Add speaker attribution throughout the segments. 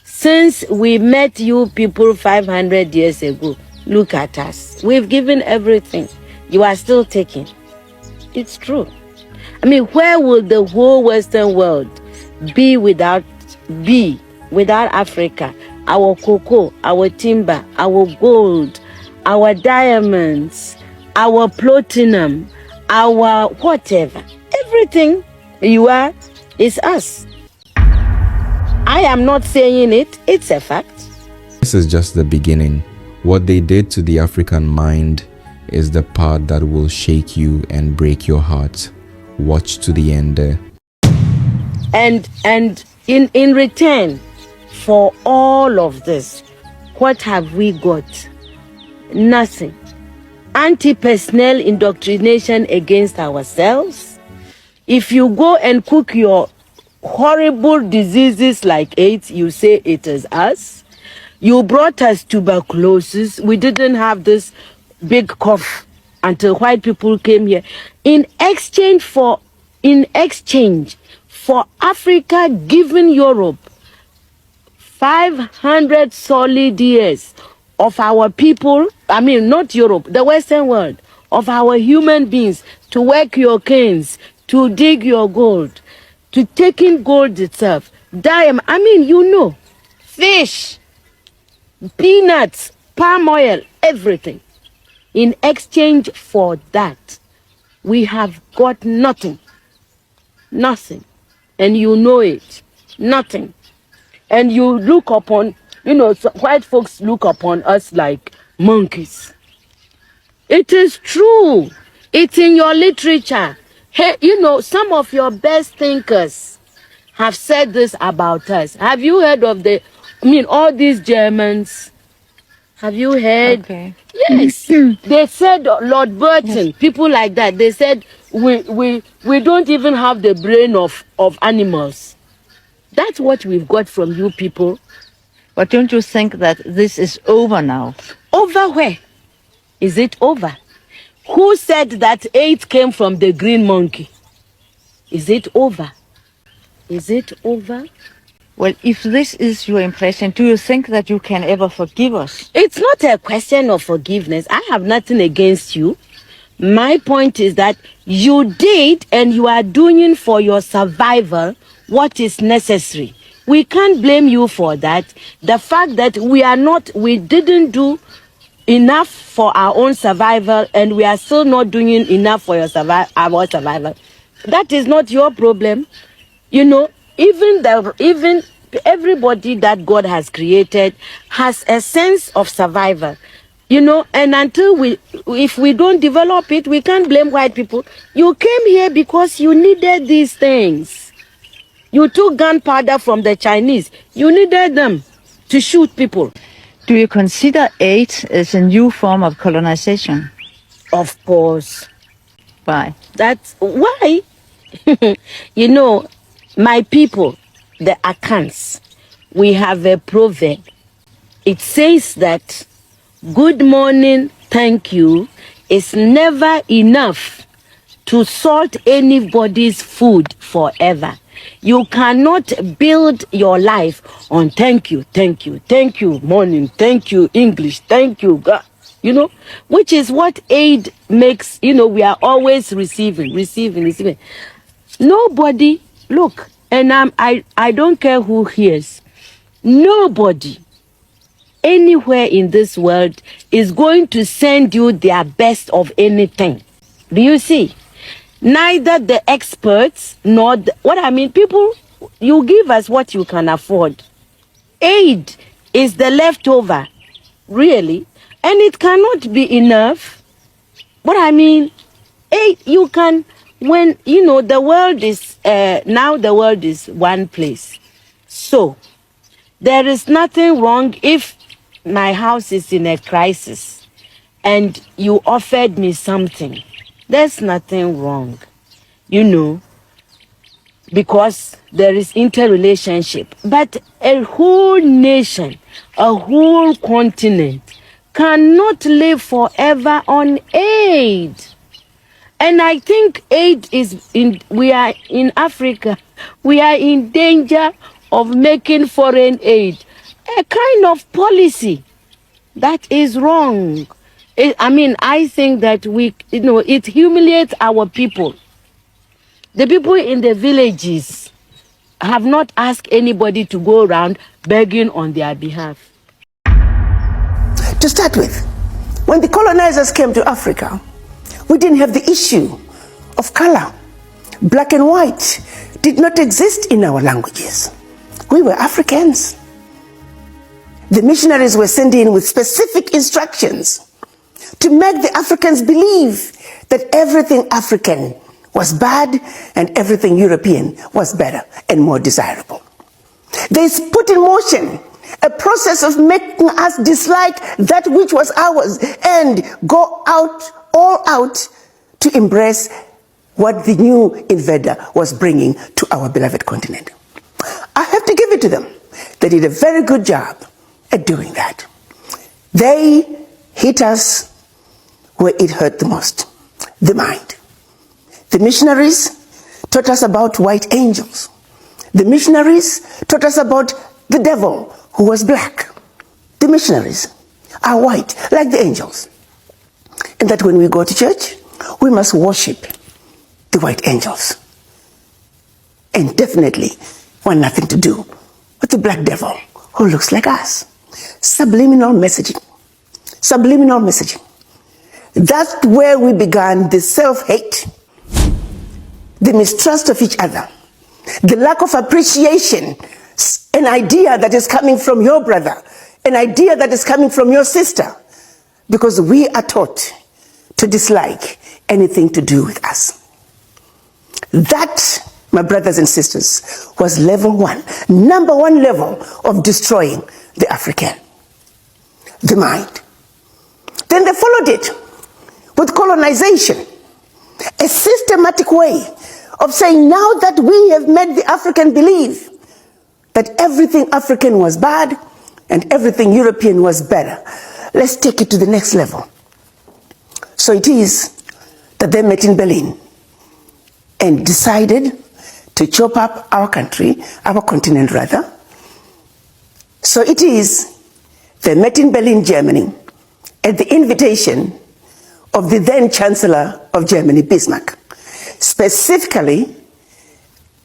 Speaker 1: Since we met you people 500 years ago, look at us. We've given everything. You are still taking. It's true. I mean, where will the whole Western world be without Africa? Our cocoa, our timber, our gold, our diamonds, our platinum, our whatever. Everything you are is us. I am not saying it. It's a fact.
Speaker 2: This is just the beginning. What they did to the African mind is the part that will shake you and break your heart. Watch to the end.
Speaker 1: And in return for all of this, what have we got? Nothing. Anti-personnel indoctrination against ourselves. If you go and cook your horrible diseases like AIDS, you say it is us. You brought us tuberculosis. We didn't have this big cough until white people came here. In exchange for Africa giving Europe 500 solid years of our people, I mean not Europe, the Western world, of our human beings to work your canes, to dig your gold, to take in gold itself, diamond, I mean, you know, fish, peanuts, palm oil, everything. In exchange for that, we have got nothing. Nothing. And you know it. Nothing. And you look upon, you know, white folks look upon us like monkeys. It is true. It's in your literature. Hey, you know, some of your best thinkers have said this about us. Have you heard of all these Germans? Have you heard?
Speaker 3: Okay.
Speaker 1: Yes. They said, Lord Burton, yes. People like that, they said, we don't even have the brain of animals. That's what we've got from you people.
Speaker 3: But don't you think that this is over now?
Speaker 1: Over where? Is it over? Who said that AIDS came from the green monkey? Is it over? Is it over?
Speaker 3: Well, if this is your impression, do you think that you can ever forgive us?
Speaker 1: It's not a question of forgiveness. I have nothing against you. My point is that you did and you are doing for your survival what is necessary. We can't blame you for that. The fact that we didn't do enough for our own survival and we are still not doing enough for our survival, that is not your problem. You know, even everybody that God has created has a sense of survival. You know, and if we don't develop it, we can't blame white people. You came here because you needed these things. You took gunpowder from the Chinese. You needed them to shoot people.
Speaker 3: Do you consider AIDS as a new form of colonization?
Speaker 1: Of course.
Speaker 3: Why?
Speaker 1: That's why. You know, my people, the Akans, we have a proverb. It says that good morning, thank you is never enough to salt anybody's food forever. You cannot build your life on thank you, morning, thank you, English, thank you, God. You know, which is what aid makes, you know, we are always receiving. Nobody, look, and I don't care who hears, nobody anywhere in this world is going to send you their best of anything. Do you see? Neither the experts nor people, you give us what you can afford. Aid is the leftover, really, and it cannot be enough. But aid, you can, when, you know, the world is, now the world is one place. So, there is nothing wrong if my house is in a crisis and you offered me something. There's nothing wrong, you know, because there is interrelationship. But a whole nation, a whole continent cannot live forever on aid. And I think aid we are in Africa, we are in danger of making foreign aid a kind of policy that is wrong. I think that it humiliates our people. The people in the villages have not asked anybody to go around begging on their behalf.
Speaker 4: To start with, when the colonizers came to Africa, we didn't have the issue of color. Black and white did not exist in our languages. We were Africans. The missionaries were sent in with specific instructions to make the Africans believe that everything African was bad and everything European was better and more desirable. They put in motion a process of making us dislike that which was ours and go all out to embrace what the new invader was bringing to our beloved continent. I have to give it to them. They did a very good job at doing that. They hit us where it hurt the most, the mind. The missionaries taught us about white angels. The missionaries taught us about the devil who was black. The missionaries are white, like the angels. And that when we go to church, we must worship the white angels. And definitely want nothing to do with the black devil who looks like us. Subliminal messaging. Subliminal messaging. That's where we began the self-hate, the mistrust of each other, the lack of appreciation, an idea that is coming from your brother, an idea that is coming from your sister, because we are taught to dislike anything to do with us. That, my brothers and sisters, was level one, number one level of destroying the African, the mind. Then they followed it with colonization, a systematic way of saying now that we have made the African believe that everything African was bad and everything European was better, let's take it to the next level. So it is that they met in Berlin and decided to chop up our country, our continent rather. So it is they met in Berlin, Germany, at the invitation of the then Chancellor of Germany, Bismarck, specifically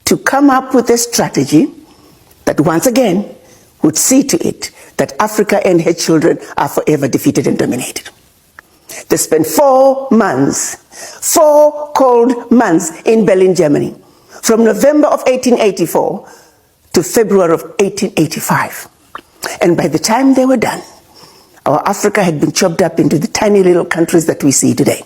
Speaker 4: to come up with a strategy that once again would see to it that Africa and her children are forever defeated and dominated. They spent 4 months, 4 cold months in Berlin, Germany, from November of 1884 to February of 1885. And by the time they were done, our Africa had been chopped up into the tiny little countries that we see today.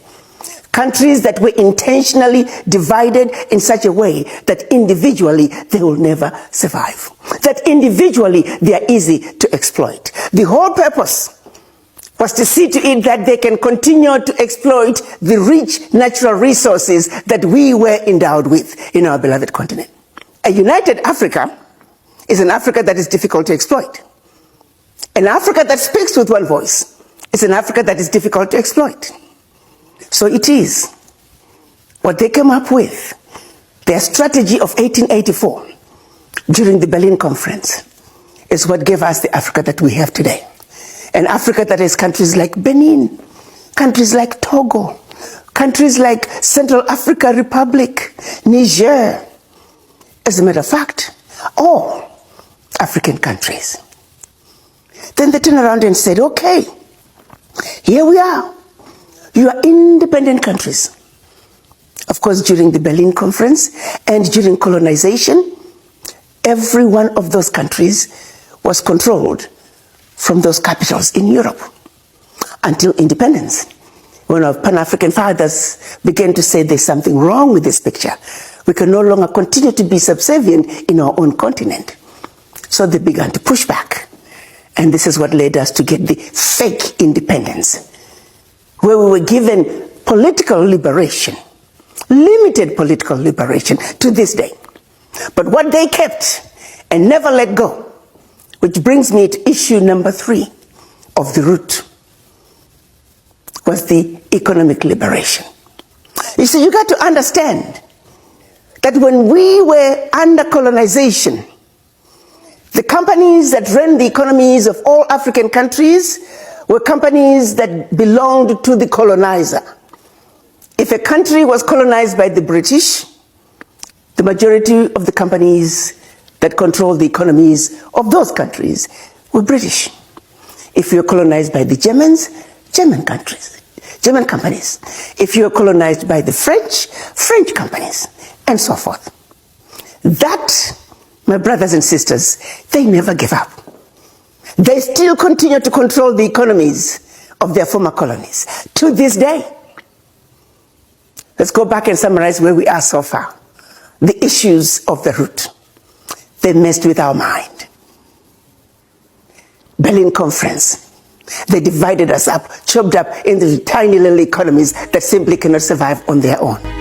Speaker 4: Countries that were intentionally divided in such a way that individually they will never survive. That individually they are easy to exploit. The whole purpose was to see to it that they can continue to exploit the rich natural resources that we were endowed with in our beloved continent. A united Africa is an Africa that is difficult to exploit. An Africa that speaks with one voice is an Africa that is difficult to exploit. So it is what they came up with, their strategy of 1884 during the Berlin Conference, is what gave us the Africa that we have today. An Africa that has countries like Benin, countries like Togo, countries like Central Africa Republic, Niger. As a matter of fact, all African countries. Then they turned around and said, okay, here we are. You are independent countries. Of course, during the Berlin Conference and during colonization, every one of those countries was controlled from those capitals in Europe until independence. When our Pan-African fathers began to say there's something wrong with this picture, we can no longer continue to be subservient in our own continent. So they began to push back. And this is what led us to get the fake independence, where we were given political liberation, limited political liberation to this day. But what they kept and never let go, which brings me to issue number 3 of the root, was the economic liberation. You see, you got to understand that when we were under colonization, The companies that ran the economies of all African countries were companies that belonged to the colonizer. If a country was colonized by the British, the majority of the companies that controlled the economies of those countries were British. If you were colonized by the Germans, German companies. If you were colonized by the French, French companies, and so forth. That, my brothers and sisters, they never gave up. They still continue to control the economies of their former colonies to this day. Let's go back and summarize where we are so far. The issues of the root. They messed with our mind. Berlin Conference. They divided us up, chopped up into tiny little economies that simply cannot survive on their own.